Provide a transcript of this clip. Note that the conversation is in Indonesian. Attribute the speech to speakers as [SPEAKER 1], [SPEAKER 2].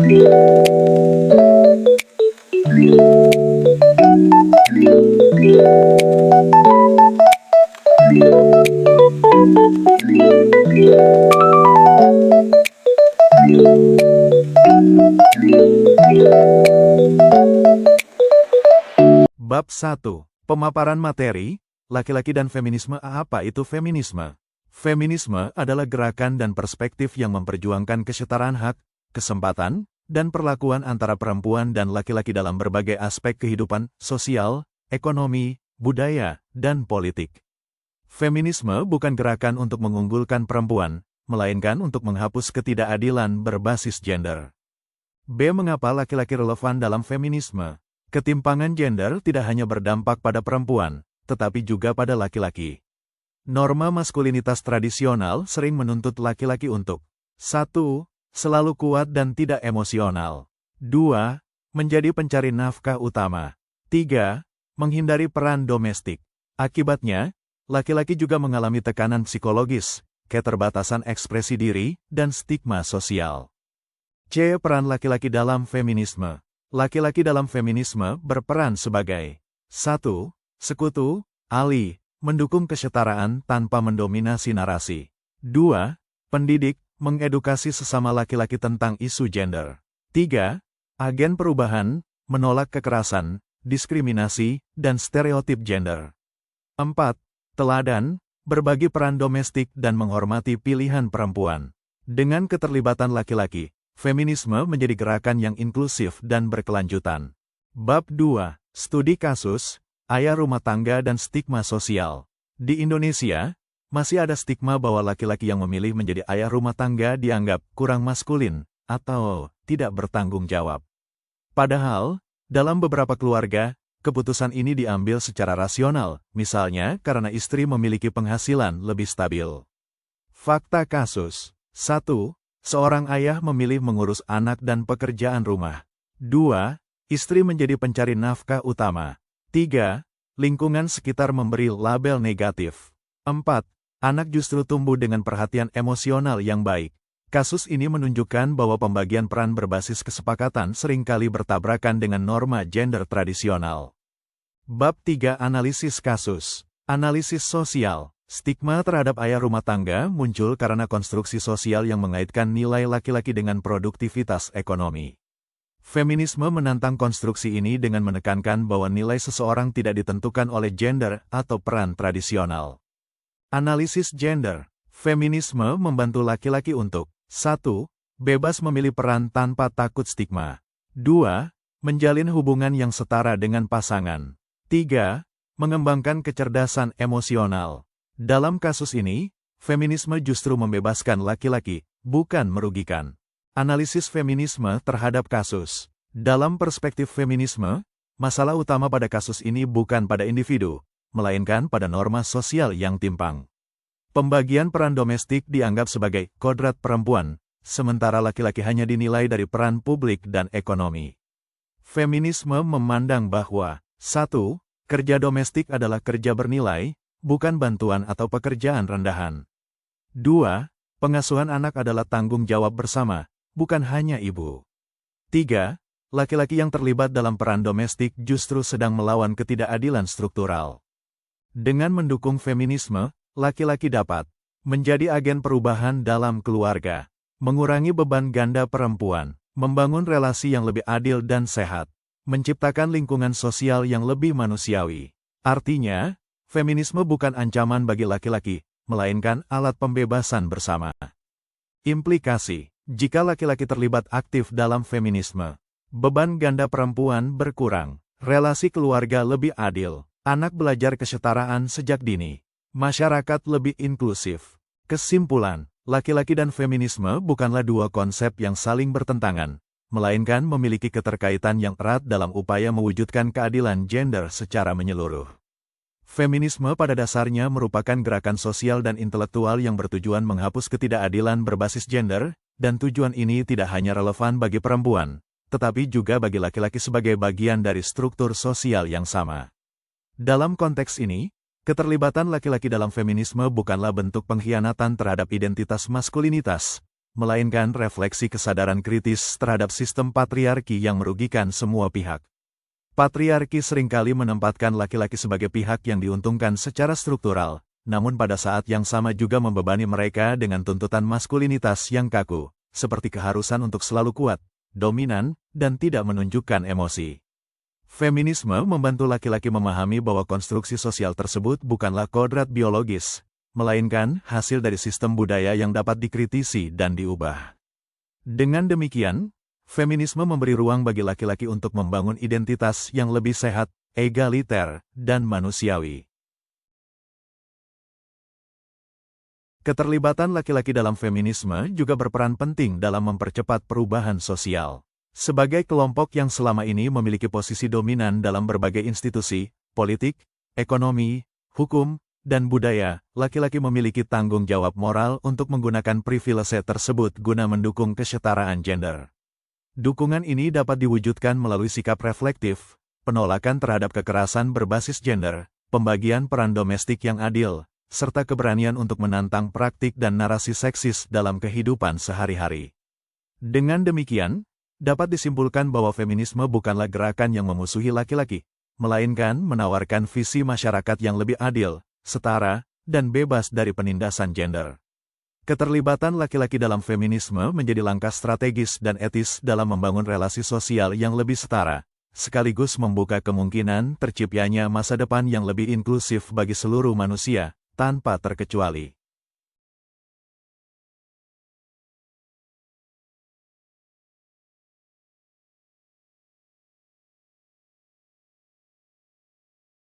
[SPEAKER 1] Bab 1. Pemaparan materi, laki-laki dan feminisme. Apa itu feminisme? Feminisme adalah gerakan dan perspektif yang memperjuangkan kesetaraan hak, kesempatan, dan perlakuan antara perempuan dan laki-laki dalam berbagai aspek kehidupan sosial, ekonomi, budaya, dan politik. Feminisme bukan gerakan untuk mengunggulkan perempuan, melainkan untuk menghapus ketidakadilan berbasis gender. B. Mengapa laki-laki relevan dalam feminisme? Ketimpangan gender tidak hanya berdampak pada perempuan, tetapi juga pada laki-laki. Norma maskulinitas tradisional sering menuntut laki-laki untuk 1. Selalu kuat dan tidak emosional. 2. Menjadi pencari nafkah utama. 3. Menghindari peran domestik. Akibatnya, laki-laki juga mengalami tekanan psikologis, keterbatasan ekspresi diri, dan stigma sosial. C. Peran laki-laki dalam feminisme. Laki-laki dalam feminisme berperan sebagai 1. Sekutu, ahli, mendukung kesetaraan tanpa mendominasi narasi. 2. Pendidik, mengedukasi sesama laki-laki tentang isu gender. 3. Agen perubahan, menolak kekerasan, diskriminasi, dan stereotip gender. 4. Teladan, berbagi peran domestik dan menghormati pilihan perempuan. Dengan keterlibatan laki-laki, feminisme menjadi gerakan yang inklusif dan berkelanjutan. Bab 2. Studi kasus, ayah rumah tangga dan stigma sosial. Di Indonesia, masih ada stigma bahwa laki-laki yang memilih menjadi ayah rumah tangga dianggap kurang maskulin atau tidak bertanggung jawab. Padahal, dalam beberapa keluarga, keputusan ini diambil secara rasional, misalnya karena istri memiliki penghasilan lebih stabil. Fakta kasus. 1. Seorang ayah memilih mengurus anak dan pekerjaan rumah. 2. Istri menjadi pencari nafkah utama. 3. Lingkungan sekitar memberi label negatif. 4. Anak justru tumbuh dengan perhatian emosional yang baik. Kasus ini menunjukkan bahwa pembagian peran berbasis kesepakatan seringkali bertabrakan dengan norma gender tradisional. Bab 3. Analisis kasus. Analisis sosial. Stigma terhadap ayah rumah tangga muncul karena konstruksi sosial yang mengaitkan nilai laki-laki dengan produktivitas ekonomi. Feminisme menantang konstruksi ini dengan menekankan bahwa nilai seseorang tidak ditentukan oleh gender atau peran tradisional. Analisis gender. Feminisme membantu laki-laki untuk 1. Bebas memilih peran tanpa takut stigma. 2. Menjalin hubungan yang setara dengan pasangan. 3. Mengembangkan kecerdasan emosional. Dalam kasus ini, feminisme justru membebaskan laki-laki, bukan merugikan. Analisis feminisme terhadap kasus. Dalam perspektif feminisme, masalah utama pada kasus ini bukan pada individu, melainkan pada norma sosial yang timpang. Pembagian peran domestik dianggap sebagai kodrat perempuan, sementara laki-laki hanya dinilai dari peran publik dan ekonomi. Feminisme memandang bahwa 1. Kerja domestik adalah kerja bernilai, bukan bantuan atau pekerjaan rendahan. 2. Pengasuhan anak adalah tanggung jawab bersama, bukan hanya ibu. 3. Laki-laki yang terlibat dalam peran domestik justru sedang melawan ketidakadilan struktural. Dengan mendukung feminisme, laki-laki dapat menjadi agen perubahan dalam keluarga, mengurangi beban ganda perempuan, membangun relasi yang lebih adil dan sehat, menciptakan lingkungan sosial yang lebih manusiawi. Artinya, feminisme bukan ancaman bagi laki-laki, melainkan alat pembebasan bersama. Implikasi. Jika laki-laki terlibat aktif dalam feminisme, beban ganda perempuan berkurang, relasi keluarga lebih adil, anak belajar kesetaraan sejak dini, masyarakat lebih inklusif. Kesimpulan, laki-laki dan feminisme bukanlah dua konsep yang saling bertentangan, melainkan memiliki keterkaitan yang erat dalam upaya mewujudkan keadilan gender secara menyeluruh. Feminisme pada dasarnya merupakan gerakan sosial dan intelektual yang bertujuan menghapus ketidakadilan berbasis gender, dan tujuan ini tidak hanya relevan bagi perempuan, tetapi juga bagi laki-laki sebagai bagian dari struktur sosial yang sama. Dalam konteks ini, keterlibatan laki-laki dalam feminisme bukanlah bentuk pengkhianatan terhadap identitas maskulinitas, melainkan refleksi kesadaran kritis terhadap sistem patriarki yang merugikan semua pihak. Patriarki seringkali menempatkan laki-laki sebagai pihak yang diuntungkan secara struktural, namun pada saat yang sama juga membebani mereka dengan tuntutan maskulinitas yang kaku, seperti keharusan untuk selalu kuat, dominan, dan tidak menunjukkan emosi. Feminisme membantu laki-laki memahami bahwa konstruksi sosial tersebut bukanlah kodrat biologis, melainkan hasil dari sistem budaya yang dapat dikritisi dan diubah. Dengan demikian, feminisme memberi ruang bagi laki-laki untuk membangun identitas yang lebih sehat, egaliter, dan manusiawi. Keterlibatan laki-laki dalam feminisme juga berperan penting dalam mempercepat perubahan sosial. Sebagai kelompok yang selama ini memiliki posisi dominan dalam berbagai institusi, politik, ekonomi, hukum, dan budaya, laki-laki memiliki tanggung jawab moral untuk menggunakan privilese tersebut guna mendukung kesetaraan gender. Dukungan ini dapat diwujudkan melalui sikap reflektif, penolakan terhadap kekerasan berbasis gender, pembagian peran domestik yang adil, serta keberanian untuk menantang praktik dan narasi seksis dalam kehidupan sehari-hari. Dengan demikian, dapat disimpulkan bahwa feminisme bukanlah gerakan yang memusuhi laki-laki, melainkan menawarkan visi masyarakat yang lebih adil, setara, dan bebas dari penindasan gender. Keterlibatan laki-laki dalam feminisme menjadi langkah strategis dan etis dalam membangun relasi sosial yang lebih setara, sekaligus membuka kemungkinan terciptanya masa depan yang lebih inklusif bagi seluruh manusia, tanpa terkecuali.